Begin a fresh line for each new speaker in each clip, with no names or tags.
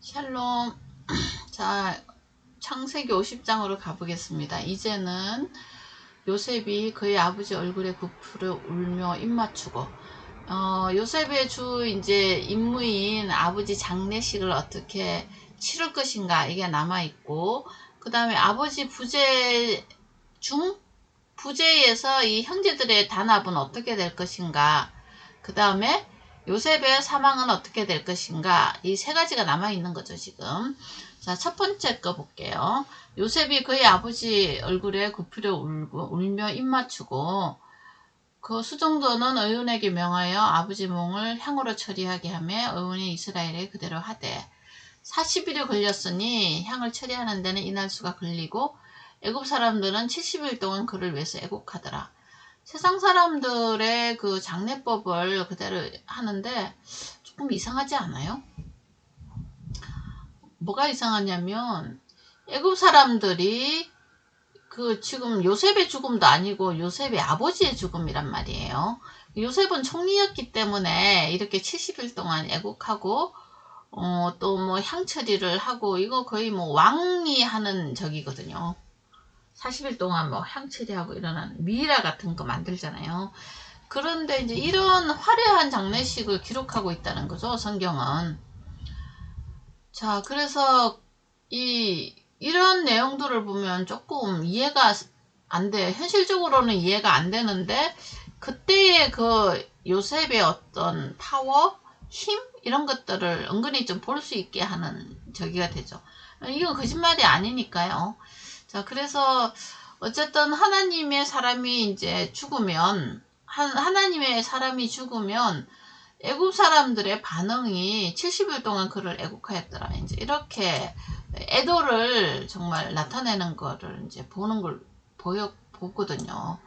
샬롬. 자, 창세기 50장으로 가보겠습니다. 이제는 요셉이 그의 아버지 얼굴에 부풀어 울며 입맞추고, 요셉의 주 이제 임무인 아버지 장례식을 어떻게 치를 것인가, 이게 남아있고, 그 다음에 아버지 부재에서 이 형제들의 단합은 어떻게 될 것인가, 그 다음에 요셉의 사망은 어떻게 될 것인가, 이 세 가지가 남아있는 거죠, 지금. 자, 첫 번째 거 볼게요. 요셉이 그의 아버지 얼굴에 굽히려 울며 입맞추고, 그 수종도는 의논에게 명하여 아버지 몽을 향으로 처리하게 하며 의논이 이스라엘에 그대로 하되, 40일이 걸렸으니 향을 처리하는 데는 이날수가 걸리고 애굽 사람들은 70일 동안 그를 위해서 애곡하더라. 세상 사람들의 그 장례법을 그대로 하는데 조금 이상하지 않아요? 뭐가 이상하냐면 애굽 사람들이 그 지금 요셉의 죽음도 아니고 요셉의 아버지의 죽음이란 말이에요. 요셉은 총리였기 때문에 이렇게 70일 동안 애국하고 또 뭐 향처리를 하고, 이거 거의 뭐 왕이 하는 적이거든요. 40일 동안 뭐 향처리하고 이러는 미이라 같은 거 만들잖아요. 그런데 이제 이런 화려한 장례식을 기록하고 있다는 거죠, 성경은. 자, 그래서 이런 내용들을 보면 조금 이해가 안 돼. 현실적으로는 이해가 안 되는데, 그때의 그 요셉의 어떤 파워, 힘, 이런 것들을 은근히 좀 볼 수 있게 하는 저기가 되죠. 이건 거짓말이 아니니까요. 자, 그래서 어쨌든 하나님의 사람이 이제 죽으면, 하나님의 사람이 죽으면 애국 사람들의 반응이 70일 동안 그를 애국하였더라. 이제 이렇게 애도를 정말 나타내는 거를 이제 보는 걸 보거든요.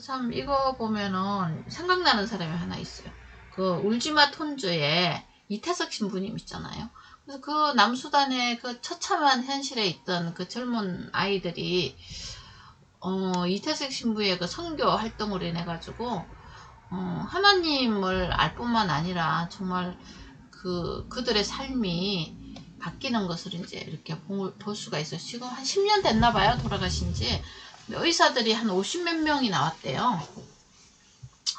참 이거 보면은 생각나는 사람이 하나 있어요. 그 울지마 톤주에 이태석 신부님 있잖아요. 그래서 그 남수단의 그 처참한 현실에 있던 그 젊은 아이들이 이태석 신부의 그 선교 활동으로 인해 가지고 하나님을 알 뿐만 아니라 정말 그들의 삶이 바뀌는 것을 이제 이렇게 볼 수가 있어요. 지금 한 10년 됐나 봐요, 돌아가신 지. 의사들이 한 50몇 명이 나왔대요.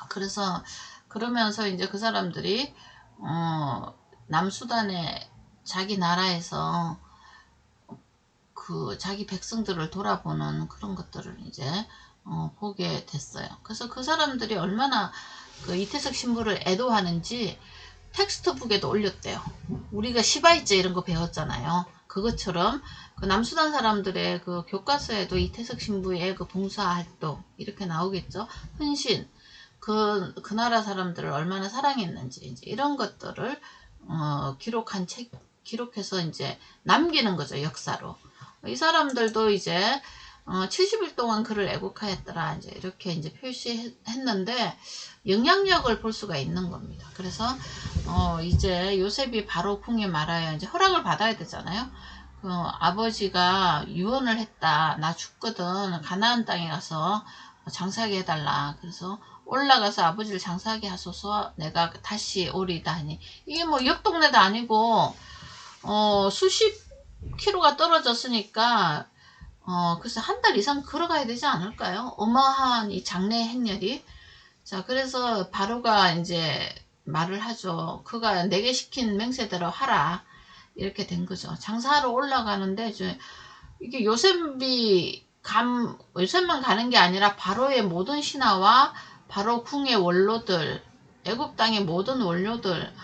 그래서 그러면서 이제 그 사람들이 남수단의 자기 나라에서 그 자기 백성들을 돌아보는 그런 것들을 이제 보게 됐어요. 그래서 그 사람들이 얼마나 그 이태석 신부를 애도하는지 텍스트북에도 올렸대요. 우리가 시바이제 이런 거 배웠잖아요. 그것처럼 그 남수단 사람들의 그 교과서에도 이태석 신부의 그 봉사활동 이렇게 나오겠죠. 헌신, 그 나라 사람들을 얼마나 사랑했는지 이제 이런 것들을 기록한 책, 기록해서 이제 남기는 거죠, 역사로. 이 사람들도 이제 70일 동안 그를 애국하였더라, 이제 이렇게 이제 표시했는데 영향력을 볼 수가 있는 겁니다. 그래서 이제 요셉이 바로 궁에 말하여 이제 허락을 받아야 되잖아요. 아버지가 유언을 했다. 나 죽거든. 가나안 땅에 가서 장사하게 해달라. 그래서 올라가서 아버지를 장사하게 하소서. 내가 다시 오리다 하니, 이게 뭐 옆 동네도 아니고 수십 킬로가 떨어졌으니까 그래서 한 달 이상 걸어가야 되지 않을까요? 어마어마한 이 장래 행렬이. 자, 그래서 바로가 이제 말을 하죠. 그가 내게 시킨 맹세대로 하라. 이렇게 된 거죠. 장사하러 올라가는데 이게 요셉만 가는 게 아니라 바로의 모든 신하와 바로 궁의 원로들, 애굽 땅의 모든 원로들,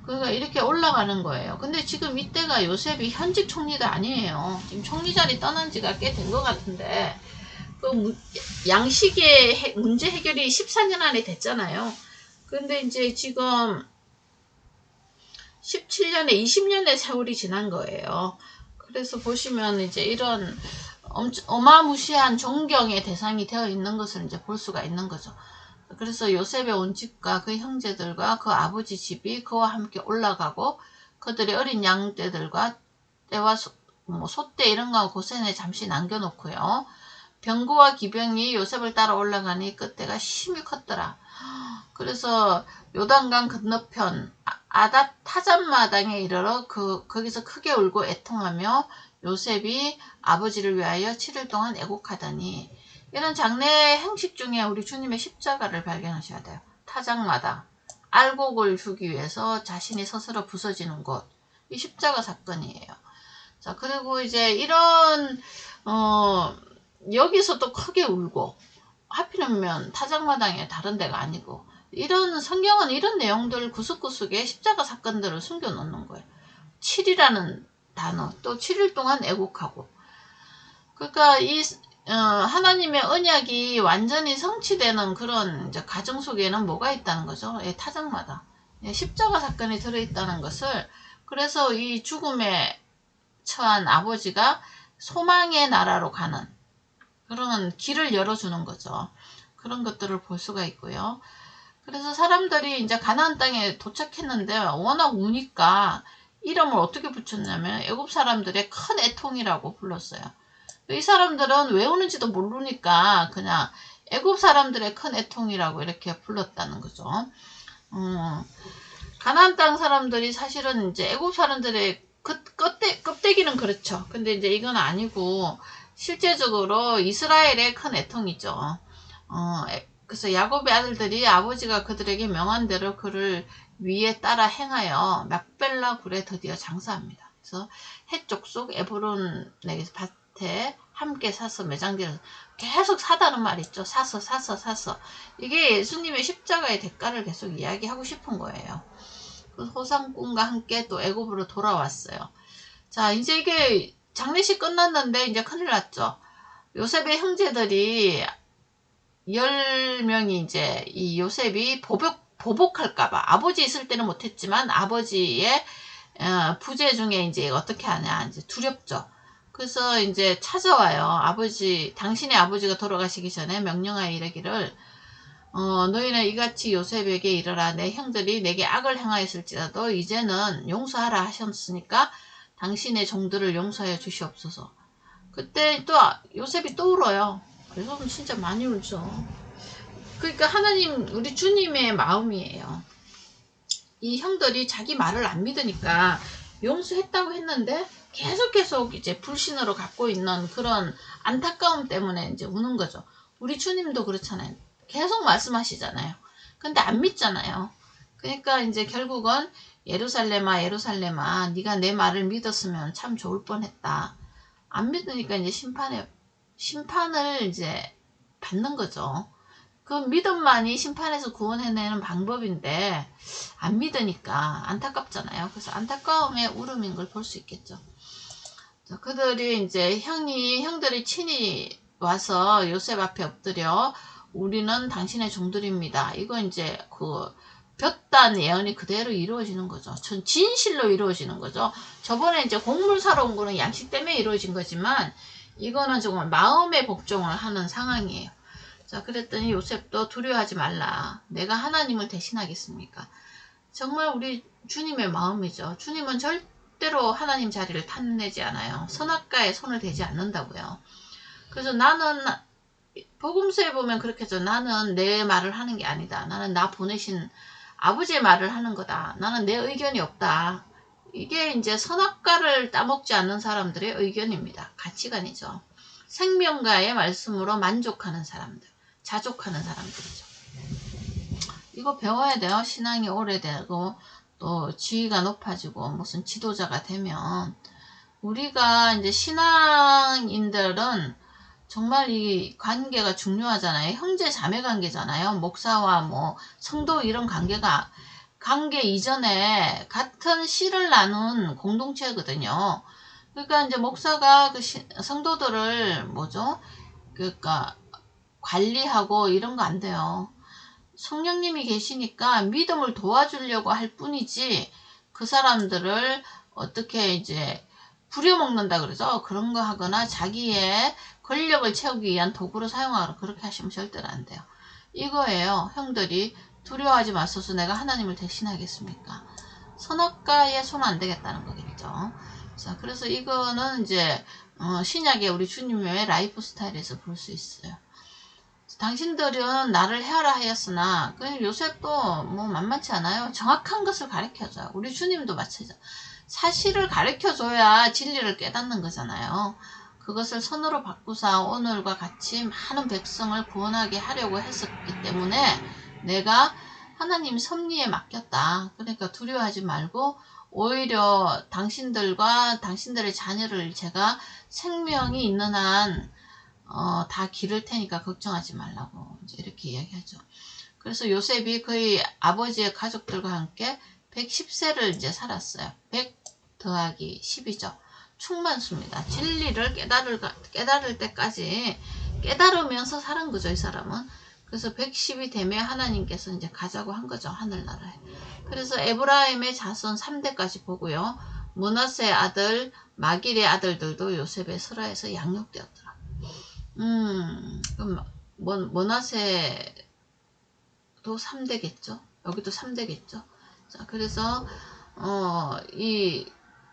그러니까 이렇게 올라가는 거예요. 근데 지금 이때가 요셉이 현직 총리도 아니에요. 지금 총리 자리 떠난 지가 꽤 된 것 같은데, 그 양식의 문제 해결이 14년 안에 됐잖아요. 근데 이제 지금 17년에 20년의 세월이 지난 거예요. 그래서 보시면 이제 이런 어마무시한 존경의 대상이 되어 있는 것을 이제 볼 수가 있는 거죠. 그래서 요셉의 온 집과 그 형제들과 그 아버지 집이 그와 함께 올라가고, 그들의 어린 양떼들과 떼와 소떼 이런 거 고센에 잠시 남겨놓고요. 병거와 기병이 요셉을 따라 올라가니 그때가 심히 컸더라. 그래서 요단강 건너편 타잔마당에 이르러 거기서 크게 울고 애통하며 요셉이 아버지를 위하여 7일 동안 애곡하더니, 이런 장례 행식 중에 우리 주님의 십자가를 발견하셔야 돼요. 타작마당, 알곡을 주기 위해서 자신이 스스로 부서지는 곳, 이 십자가 사건이에요. 자, 그리고 이제 이런 여기서 또 크게 울고, 하필이면 타작마당에 다른 데가 아니고, 이런 성경은 이런 내용들 구석구석에 십자가 사건들을 숨겨놓는 거예요. 7이라는 단어, 또 7일 동안 애곡하고. 그러니까 하나님의 언약이 완전히 성취되는 그런 이제 가정 속에는 뭐가 있다는 거죠? 타작마당, 십자가 사건이 들어있다는 것을, 그래서 이 죽음에 처한 아버지가 소망의 나라로 가는 그런 길을 열어주는 거죠. 그런 것들을 볼 수가 있고요. 그래서 사람들이 이제 가나안 땅에 도착했는데 워낙 우니까 이름을 어떻게 붙였냐면 애굽 사람들의 큰 애통이라고 불렀어요. 이 사람들은 왜 우는지도 모르니까 그냥 애굽 사람들의 큰 애통이라고 이렇게 불렀다는 거죠. 가나안 땅 사람들이 사실은 이제 애굽 사람들의 껍데기는 그렇죠. 근데 이제 이건 아니고 실제적으로 이스라엘의 큰 애통이죠. 그래서 야곱의 아들들이 아버지가 그들에게 명한 대로 그를 위에 따라 행하여 막벨라 굴에 드디어 장사합니다. 그래서 해쪽 속 에브론의 밭에 함께 사서 매장지를 계속 사다는 말 있죠. 사서. 이게 예수님의 십자가의 대가를 계속 이야기하고 싶은 거예요. 그 호상꾼과 함께 또 애굽으로 돌아왔어요. 자, 이제 이게 장례식 끝났는데 이제 큰일 났죠. 요셉의 형제들이 10명이 이제 이 요셉이 보복할까봐, 아버지 있을 때는 못했지만 아버지의 부재 중에 이제 어떻게 하냐, 이제 두렵죠. 그래서 이제 찾아와요. 당신의 아버지가 돌아가시기 전에 명령하여 이르기를, 너희는 이같이 요셉에게 이르라. 내 형들이 내게 악을 행하였을지라도 이제는 용서하라 하셨으니까 당신의 종들을 용서하여 주시옵소서. 그때 또 요셉이 또 울어요. 그래서 진짜 많이 울죠. 그러니까 하나님, 우리 주님의 마음이에요. 이 형들이 자기 말을 안 믿으니까 용서했다고 했는데 계속 이제 불신으로 갖고 있는 그런 안타까움 때문에 이제 우는 거죠. 우리 주님도 그렇잖아요. 계속 말씀하시잖아요. 근데 안 믿잖아요. 그러니까 이제 결국은 예루살렘아 네가 내 말을 믿었으면 참 좋을 뻔했다. 안 믿으니까 이제 심판을 이제 받는 거죠. 그 믿음만이 심판에서 구원해내는 방법인데 안 믿으니까 안타깝잖아요. 그래서 안타까움의 울음인 걸 볼 수 있겠죠. 그들이 이제 형들이 친히 와서 요셉 앞에 엎드려 우리는 당신의 종들입니다. 이거 이제 그 볕단 예언이 그대로 이루어지는 거죠. 진실로 이루어지는 거죠. 저번에 이제 곡물 사러 온 거는 양식 때문에 이루어진 거지만 이거는 정말 마음의 복종을 하는 상황이에요. 자, 그랬더니 요셉도 두려워하지 말라. 내가 하나님을 대신하겠습니까? 정말 우리 주님의 마음이죠. 주님은 절대로 하나님 자리를 탐내지 않아요. 선악과에 손을 대지 않는다고요. 그래서 나는 복음서에 보면 그렇게 해서 나는 내 말을 하는 게 아니다. 나는 나 보내신 아버지의 말을 하는 거다. 나는 내 의견이 없다. 이게 이제 선악과를 따먹지 않는 사람들의 의견입니다. 가치관이죠. 생명가의 말씀으로 만족하는 사람들, 자족하는 사람들이죠. 이거 배워야 돼요. 신앙이 오래되고 또 지위가 높아지고 무슨 지도자가 되면 우리가 이제 신앙인들은 정말 이 관계가 중요하잖아요. 형제 자매 관계잖아요. 목사와 뭐 성도 이런 관계 이전에 같은 씨를 나눈 공동체거든요. 그러니까 이제 목사가 그 성도들을 그러니까 관리하고 이런 거 안 돼요. 성령님이 계시니까 믿음을 도와주려고 할 뿐이지 그 사람들을 어떻게 이제 부려먹는다 그러죠. 그런 거 하거나 자기의 권력을 채우기 위한 도구로 사용하거나 그렇게 하시면 절대로 안 돼요. 이거예요. 형들이 두려워하지 마소서 내가 하나님을 대신하겠습니까? 선악과에 손 안 대겠다는 거겠죠. 자, 그래서 이거는 이제 신약의 우리 주님의 라이프 스타일에서 볼 수 있어요. 당신들은 나를 헤아라 하였으나 요셉도 뭐 만만치 않아요. 정확한 것을 가르쳐줘요. 우리 주님도 마찬가지죠. 사실을 가르쳐줘야 진리를 깨닫는 거잖아요. 그것을 선으로 바꾸사 오늘과 같이 많은 백성을 구원하게 하려고 했었기 때문에 내가 하나님 섭리에 맡겼다. 그러니까 두려워하지 말고 오히려 당신들과 당신들의 자녀를 제가 생명이 있는 한 다 기를 테니까 걱정하지 말라고 이제 이렇게 이야기하죠. 그래서 요셉이 거의 아버지의 가족들과 함께 110세를 이제 살았어요. 100 더하기 10이죠. 충만수입니다. 진리를 깨달을 때까지 깨달으면서 사는 거죠, 이 사람은. 그래서 110이 되면 하나님께서 이제 가자고 한 거죠, 하늘나라에. 그래서 에브라임의 자손 3대까지 보고요. 므낫세의 아들, 마길의 아들들도 요셉의 설화에서 양육되었더라. 그럼 므낫세도 3대겠죠. 여기도 3대겠죠. 자, 그래서 이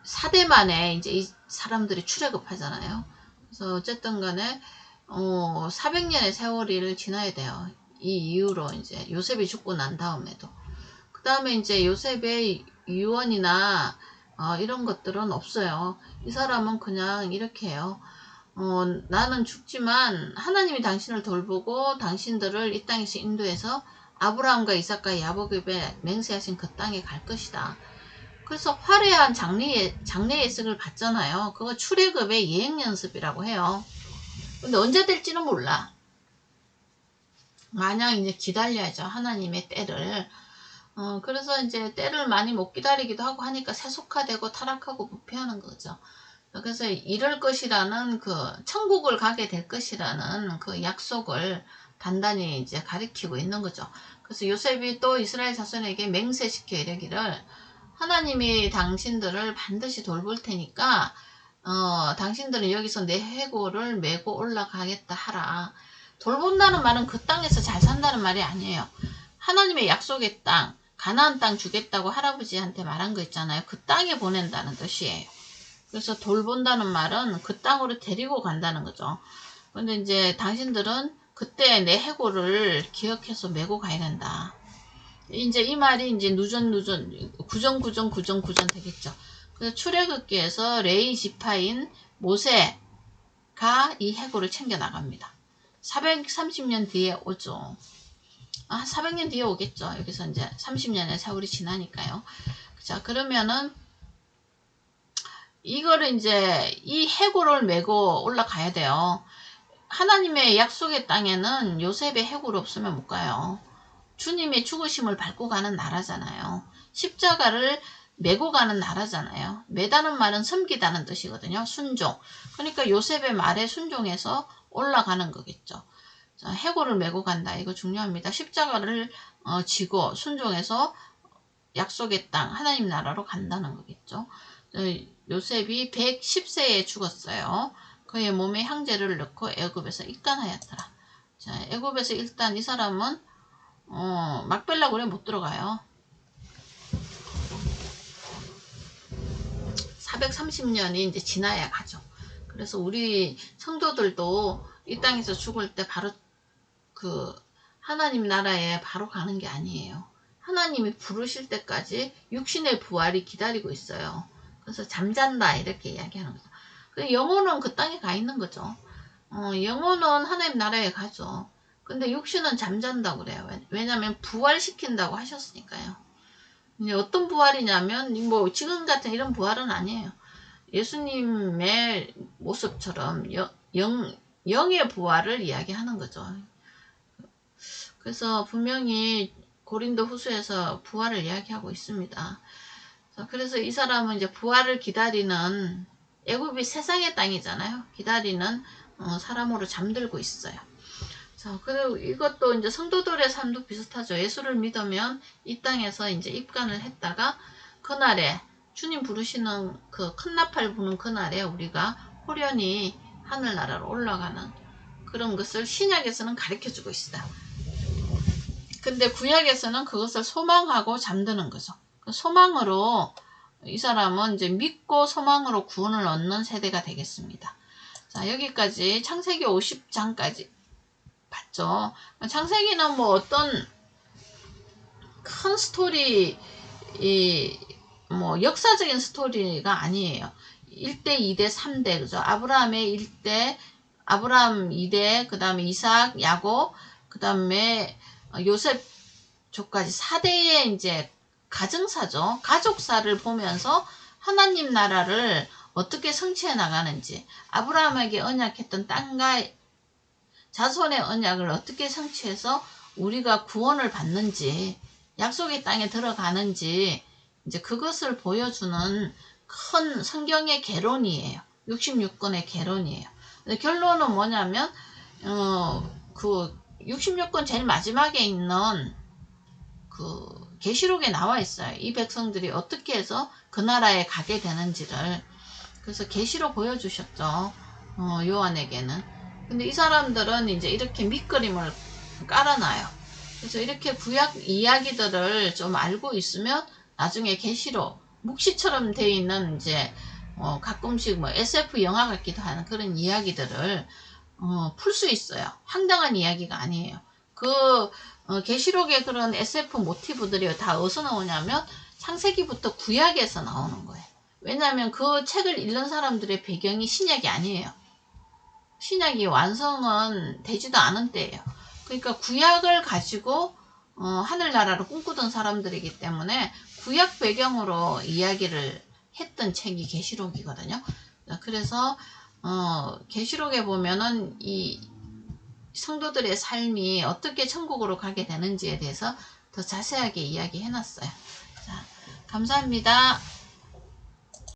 4대 만에 이제 이 사람들이 출애굽하잖아요. 그래서 어쨌든 간에 400년의 세월을 지나야 돼요. 이 이후로 이제 요셉이 죽고 난 다음에도. 그 다음에 이제 요셉의 유언이나 이런 것들은 없어요. 이 사람은 그냥 이렇게 해요. 나는 죽지만 하나님이 당신을 돌보고 당신들을 이 땅에서 인도해서 아브라함과 이삭과 야곱에 맹세하신 그 땅에 갈 것이다. 그래서 화려한 장례 예식을 받잖아요. 그거 출애굽의 예행 연습이라고 해요. 근데 언제 될지는 몰라. 마냥 이제 기다려야죠. 하나님의 때를. 그래서 이제 때를 많이 못 기다리기도 하고 하니까 세속화되고 타락하고 부패하는 거죠. 그래서 이럴 것이라는 그 천국을 가게 될 것이라는 그 약속을 단단히 이제 가리키고 있는 거죠. 그래서 요셉이 또 이스라엘 자손에게 맹세시켜 이르기를 하나님이 당신들을 반드시 돌볼 테니까 당신들은 여기서 내 해골을 메고 올라가겠다 하라. 돌본다는 말은 그 땅에서 잘 산다는 말이 아니에요. 하나님의 약속의 땅, 가나안 땅 주겠다고 할아버지한테 말한 거 있잖아요. 그 땅에 보낸다는 뜻이에요. 그래서 돌본다는 말은 그 땅으로 데리고 간다는 거죠. 근데 이제 당신들은 그때 내 해골을 기억해서 메고 가야 된다. 이제 이 말이 이제 구전 되겠죠. 그래서 출애굽기에서 레위 지파인 모세가 이 해골을 챙겨 나갑니다. 430년 뒤에 오죠. 400년 뒤에 오겠죠. 여기서 이제 30년의 세월이 지나니까요. 자, 그러면은 이거를 이제 이 해골을 메고 올라가야 돼요. 하나님의 약속의 땅에는 요셉의 해골 없으면 못 가요. 주님의 죽으심을 밟고 가는 나라잖아요. 십자가를 메고 가는 나라잖아요. 메다는 말은 섬기다는 뜻이거든요. 순종. 그러니까 요셉의 말에 순종해서 올라가는 거겠죠. 자, 해골을 메고 간다. 이거 중요합니다. 십자가를 지고 순종해서 약속의 땅 하나님 나라로 간다는 거겠죠. 요셉이 110세에 죽었어요. 그의 몸에 향제를 넣고 애굽에서 입간하였더라. 자, 애굽에서 일단 이 사람은 막벨라 굴에 못 들어가요. 430년이 이제 지나야 가죠. 그래서 우리 성도들도 이 땅에서 죽을 때 바로 그 하나님 나라에 바로 가는 게 아니에요. 하나님이 부르실 때까지 육신의 부활이 기다리고 있어요. 그래서 잠잔다 이렇게 이야기하는 거죠. 영혼은 그 땅에 가 있는 거죠. 영혼은 하나님 나라에 가죠. 근데 육신은 잠잔다고 그래요. 왜냐하면 부활시킨다고 하셨으니까요. 이제 어떤 부활이냐면 뭐 지금 같은 이런 부활은 아니에요. 예수님의 모습처럼 영의 부활을 이야기하는 거죠. 그래서 분명히 고린도 후서에서 부활을 이야기하고 있습니다. 그래서 이 사람은 이제 부활을 기다리는 애굽이 세상의 땅이잖아요. 기다리는 사람으로 잠들고 있어요. 자, 그리고 이것도 이제 성도들의 삶도 비슷하죠. 예수를 믿으면 이 땅에서 이제 입간을 했다가 그날에 주님 부르시는 그 큰 나팔 부는 그날에 우리가 호련히 하늘나라로 올라가는 그런 것을 신약에서는 가르쳐주고 있어요. 근데 구약에서는 그것을 소망하고 잠드는 거죠. 그 소망으로 이 사람은 이제 믿고 소망으로 구원을 얻는 세대가 되겠습니다. 자, 여기까지 창세기 50장까지 봤죠. 창세기는 뭐 어떤 큰 스토리, 뭐 역사적인 스토리가 아니에요. 1대, 2대, 3대, 그죠? 아브라함의 1대, 아브라함 2대, 그 다음에 이삭, 야곱, 그 다음에 요셉 조까지 4대의 이제 가정사죠. 가족사를 보면서 하나님 나라를 어떻게 성취해 나가는지, 아브라함에게 언약했던 땅과 자손의 언약을 어떻게 성취해서 우리가 구원을 받는지, 약속의 땅에 들어가는지, 이제 그것을 보여주는 큰 성경의 개론이에요. 66권의 개론이에요. 결론은 뭐냐면, 그 66권 제일 마지막에 있는 그 계시록에 나와 있어요. 이 백성들이 어떻게 해서 그 나라에 가게 되는지를. 그래서 계시로 보여주셨죠. 요한에게는. 근데 이 사람들은 이제 이렇게 밑그림을 깔아놔요. 그래서 이렇게 구약 이야기들을 좀 알고 있으면 나중에 계시로 묵시처럼 돼 있는 이제 가끔씩 뭐 SF 영화 같기도 하는 그런 이야기들을 풀 수 있어요. 황당한 이야기가 아니에요. 계시록의 그런 SF 모티브들이 다 어디서 나오냐면 창세기부터 구약에서 나오는 거예요. 왜냐하면 그 책을 읽는 사람들의 배경이 신약이 아니에요. 신약이 완성은 되지도 않은 때예요. 그러니까 구약을 가지고 하늘나라를 꿈꾸던 사람들이기 때문에 구약 배경으로 이야기를 했던 책이 계시록이거든요. 그래서 계시록에 보면은 이 성도들의 삶이 어떻게 천국으로 가게 되는지에 대해서 더 자세하게 이야기해 놨어요. 자, 감사합니다.